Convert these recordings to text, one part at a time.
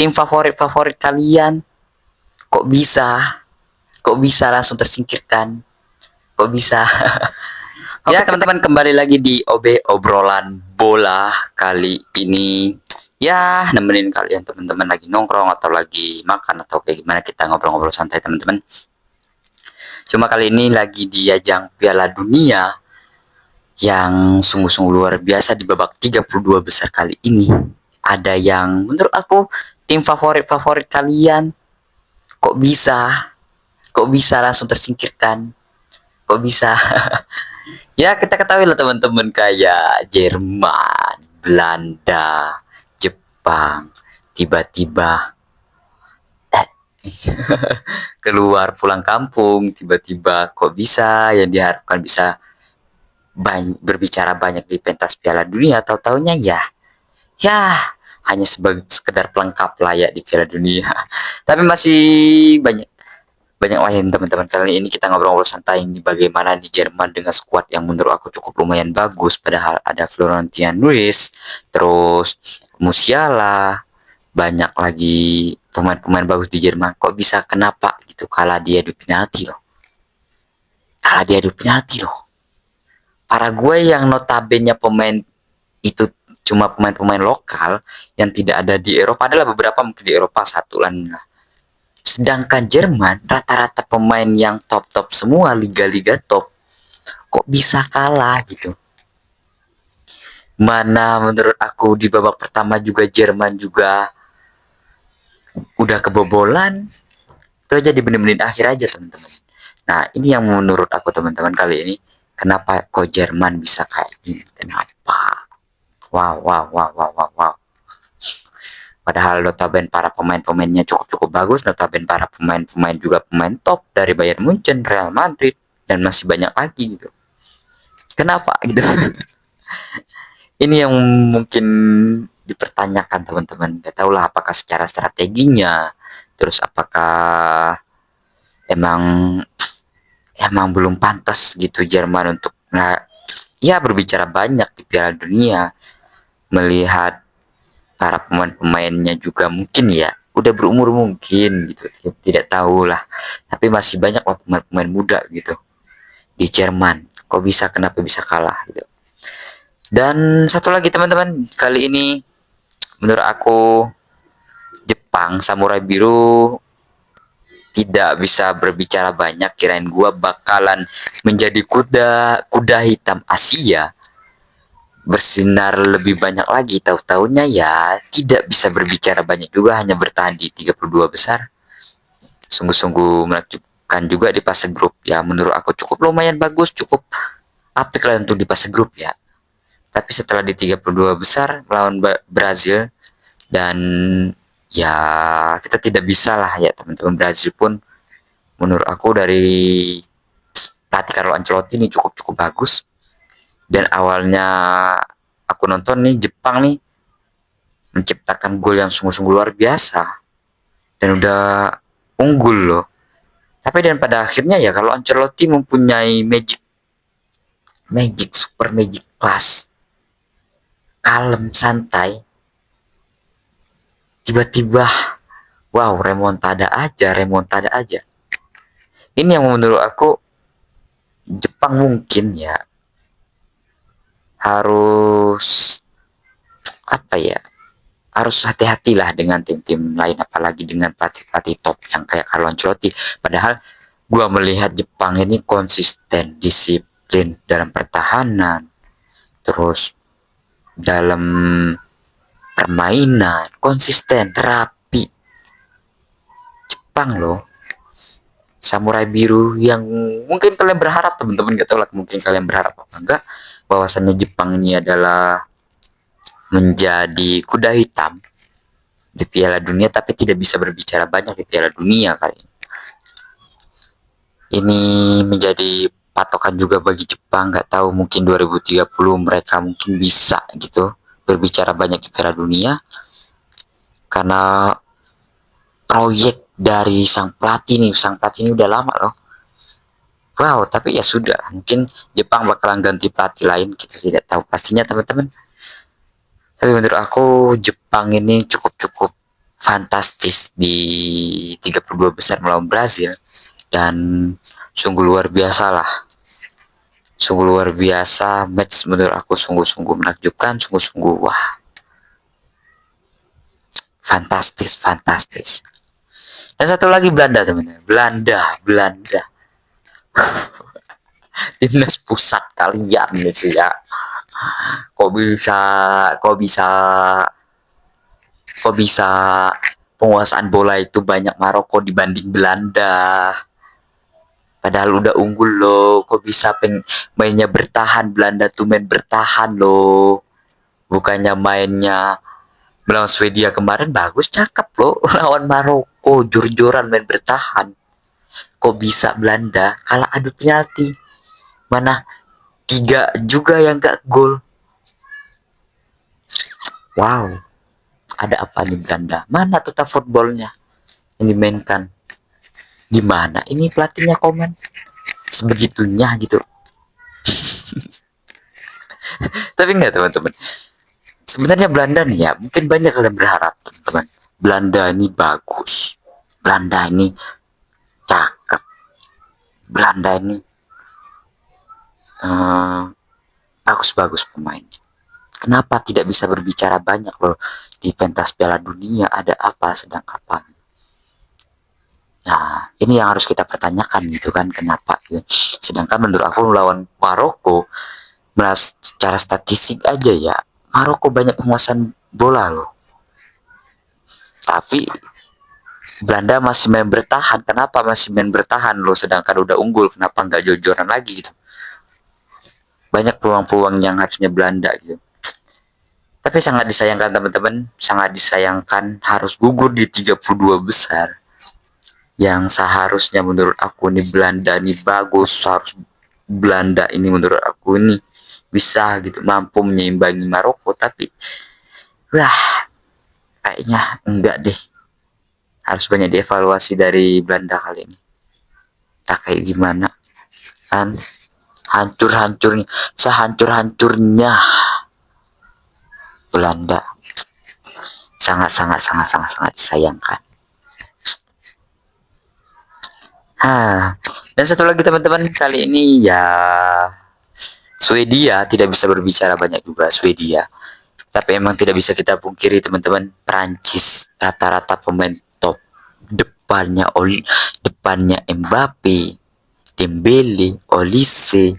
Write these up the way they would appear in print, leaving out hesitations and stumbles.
tim favorit kalian kok bisa langsung tersingkirkan, kok bisa. Ya teman-teman, kembali lagi di obrolan bola kali ini. Ya nemenin kalian teman-teman lagi nongkrong atau lagi makan atau kayak gimana, kita ngobrol-ngobrol santai teman-teman. Cuma kali ini lagi di ajang Piala Dunia yang sungguh-sungguh luar biasa di babak 32 besar kali ini. Ada yang menurut aku tim favorit kalian kok bisa langsung tersingkirkan, kok bisa. Ya kita ketahui lah teman-teman, kayak Jerman, Belanda, Jepang, tiba-tiba keluar pulang kampung, tiba-tiba kok bisa yang diharapkan bisa berbicara banyak di pentas Piala Dunia, tahu-taunya ya hanya sekedar pelengkap layak di Piala Dunia. Tapi masih banyak lain teman-teman. Kali ini kita ngobrol-ngobrol santai ini bagaimana di Jerman dengan skuad yang menurut aku cukup lumayan bagus, padahal ada Florian Wirtz, terus Musiala, banyak lagi pemain-pemain bagus di Jerman. Kok bisa, kenapa gitu kalah dia di penalti loh. Para gue yang notabene pemain itu cuma pemain-pemain lokal yang tidak ada di Eropa, adalah beberapa mungkin di Eropa satu lah. Sedangkan Jerman rata-rata pemain yang top-top semua, liga-liga top, kok bisa kalah gitu. Mana menurut aku di babak pertama juga Jerman juga udah kebobolan. Itu aja di menit-menit akhir aja teman-teman. Nah ini yang menurut aku teman-teman kali ini, kenapa kok Jerman bisa kayak gini, kenapa? Wow. Padahal notabene para pemain-pemainnya cukup bagus, notabene para pemain-pemain juga pemain top dari Bayern Munchen, Real Madrid, dan masih banyak lagi gitu. Kenapa gitu? Ini yang mungkin dipertanyakan teman-teman. Gak tahu lah apakah secara strateginya, terus apakah emang belum pantas gitu Jerman untuk berbicara banyak di Piala Dunia, melihat para pemain-pemainnya juga mungkin ya udah berumur mungkin gitu, tidak tahu lah, tapi masih banyak lah pemain-pemain muda gitu di Jerman. Kok bisa, kenapa bisa kalah gitu. Dan satu lagi teman-teman, kali ini menurut aku Jepang Samurai Biru tidak bisa berbicara banyak. Kirain gua bakalan menjadi kuda hitam Asia, bersinar lebih banyak lagi, tahu-tahunya ya tidak bisa berbicara banyak juga, hanya bertahan di 32 besar. Sungguh-sungguh menakjubkan juga di fase grup ya, menurut aku cukup lumayan bagus, cukup apik lah untuk di fase grup ya. Tapi setelah di 32 besar melawan Brazil, dan ya kita tidak bisa lah ya teman-teman, Brazil pun menurut aku dari pelatih Carlo Ancelotti ini cukup bagus. Dan awalnya aku nonton nih, Jepang nih menciptakan gol yang sungguh-sungguh luar biasa dan udah unggul loh. Tapi dan pada akhirnya ya kalau Ancelotti mempunyai super magic class, kalem santai, tiba-tiba wow, remontada aja. Ini yang menurut aku Jepang mungkin ya harus harus hati-hatilah dengan tim-tim lain, apalagi dengan pelatih-pelatih top yang kayak Carlo Ancelotti. Padahal gua melihat Jepang ini konsisten, disiplin dalam pertahanan, terus dalam permainan, konsisten, rapi. Jepang loh, Samurai Biru yang mungkin kalian berharap teman-teman, gak tahu lah mungkin kalian berharap apa enggak bahwasannya Jepang ini adalah menjadi kuda hitam di Piala Dunia, tapi tidak bisa berbicara banyak di Piala Dunia kali ini. Ini menjadi patokan juga bagi Jepang, nggak tahu mungkin 2030 mereka mungkin bisa gitu berbicara banyak di Piala Dunia, karena proyek dari sang pelatih ini udah lama loh. Wow, tapi ya sudah, mungkin Jepang bakalan ganti pelatih lain, kita tidak tahu pastinya teman-teman. Tapi menurut aku Jepang ini cukup fantastis di 32 besar melawan Brazil, dan sungguh luar biasa lah. Sungguh luar biasa match menurut aku, sungguh-sungguh menakjubkan, sungguh-sungguh wah, fantastis, fantastis. Dan satu lagi Belanda teman-teman, Belanda, timnas pusat kalian gitu ya. Kok bisa, kok bisa, kok bisa penguasaan bola itu banyak Maroko dibanding Belanda. Padahal udah unggul loh, kok bisa mainnya bertahan, Belanda tuh main bertahan loh. Bukannya mainnya melawan Swedia kemarin bagus, cakep loh. Lawan Maroko jor-joran main bertahan. Kok bisa Belanda kalah adu penalti? Mana tiga juga yang gak gol. Wow, ada apa nih Belanda? Mana total footballnya yang dimainkan? Gimana ini pelatihnya komen? Sebegitunya gitu. Tapi enggak teman-teman. Sebenarnya Belanda nih ya, mungkin banyak kalian berharap teman-teman. Belanda ini bagus. Belanda ini cakep. Belanda ini bagus-bagus pemainnya. Kenapa tidak bisa berbicara banyak loh di pentas Piala Dunia? Ada apa, sedang apa? Nah, ini yang harus kita pertanyakan gitu kan, kenapa gitu. Sedangkan menurut aku lawan Maroko, secara statistik aja ya, Maroko banyak penguasaan bola loh. Tapi Belanda masih main bertahan. Kenapa masih main bertahan loh? Sedangkan udah unggul, kenapa nggak jor-joran lagi gitu? Banyak peluang-peluang yang harusnya Belanda gitu. Tapi sangat disayangkan teman-teman, sangat disayangkan harus gugur di 32 besar. Yang seharusnya menurut aku nih Belanda nih bagus, harus Belanda ini menurut aku ini bisa gitu mampu menyeimbangi Maroko, tapi wah kayaknya enggak deh, harus banyak dievaluasi dari Belanda kali ini. Tak kayak gimana kan, hancur-hancurnya, sehancur-hancurnya Belanda, sangat disayangkan. Dan satu lagi teman-teman, kali ini ya Swedia tidak bisa berbicara banyak juga, Swedia. Tapi emang tidak bisa kita pungkiri teman-teman, Prancis rata-rata pemain top, depannya Mbappe, Dembele, Olise,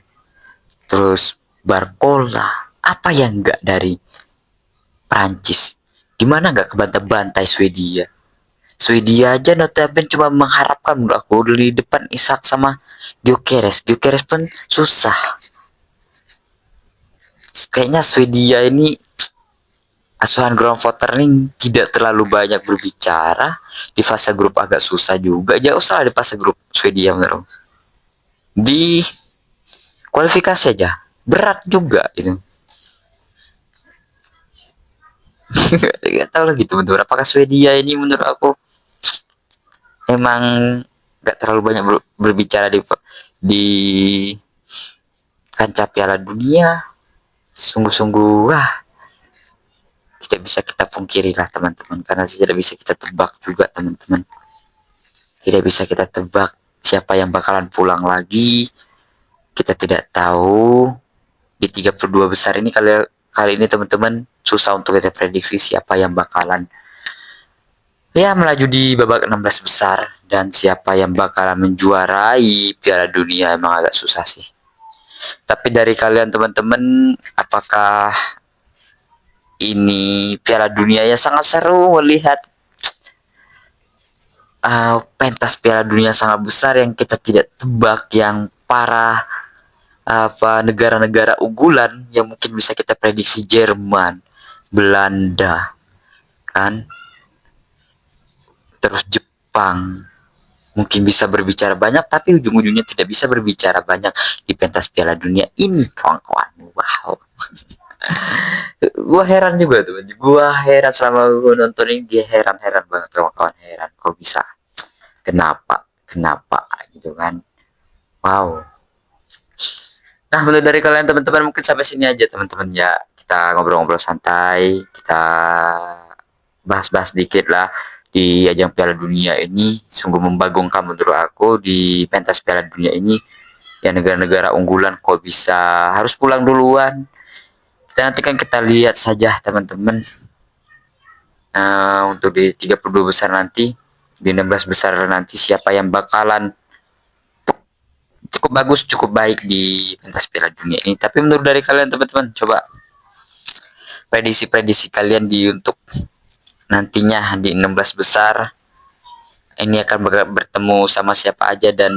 terus Barcola. Apa yang enggak dari Prancis? Gimana nggak kebantai-bantai Swedia? Swedia aja notabene cuma mengharapkan menurut aku di depan Isak sama Gyökeres. Gyökeres pun susah. Kayaknya Swedia ini asuhan ground voter ini tidak terlalu banyak berbicara. Di fase grup agak susah juga. Jauh salah di fase grup Swedia menurut. Di kualifikasi aja berat juga itu. Gak tahu lagi teman-teman, apakah Swedia ini menurut aku emang gak terlalu banyak berbicara di kancah Piala Dunia. Sungguh-sungguh wah, tidak bisa kita pungkiri lah teman-teman, karena tidak bisa kita tebak juga teman-teman. Tidak bisa kita tebak siapa yang bakalan pulang lagi. Kita tidak tahu. Di 32 besar ini kali ini teman-teman susah untuk kita prediksi siapa yang bakalan ya melaju di babak 16 besar, dan siapa yang bakalan menjuarai Piala Dunia emang agak susah sih. Tapi dari kalian teman-teman, apakah ini Piala Dunia ya sangat seru melihat pentas Piala Dunia sangat besar yang kita tidak tebak, yang para negara-negara unggulan yang mungkin bisa kita prediksi, Jerman, Belanda, kan, terus Jepang mungkin bisa berbicara banyak, tapi ujung-ujungnya tidak bisa berbicara banyak di pentas Piala Dunia ini, kawan-kawan. Wow. Gua heran juga tuh, gua heran selama gua nonton ini, heran banget kawan-kawan, heran kok bisa, kenapa gitu kan. Wow. Nah, menurut dari kalian teman-teman mungkin sampai sini aja teman-teman ya, kita ngobrol-ngobrol santai, kita bahas-bahas dikit lah di ajang Piala Dunia ini. Sungguh membagongkan menurut aku di pentas Piala Dunia ini. Ya negara-negara unggulan kok bisa harus pulang duluan. Nanti kan kita lihat saja teman-teman, untuk di 32 besar nanti, di 16 besar nanti siapa yang bakalan cukup bagus, cukup baik di pentas Piala Dunia ini. Tapi menurut dari kalian teman-teman, coba prediksi-prediksi kalian di untuk nantinya di 16 besar ini akan bertemu sama siapa aja, dan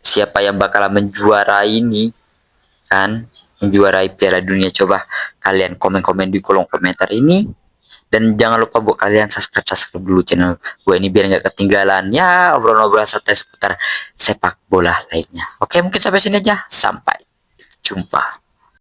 siapa yang bakalan menjuarai ini kan, menjuarai Piala Dunia. Coba kalian komen-komen di kolom komentar ini, dan jangan lupa buat kalian subscribe dulu channel gue ini biar nggak ketinggalan ya obrolan-obrolan santai seputar sepak bola lainnya. Oke, mungkin sampai sini aja, sampai jumpa.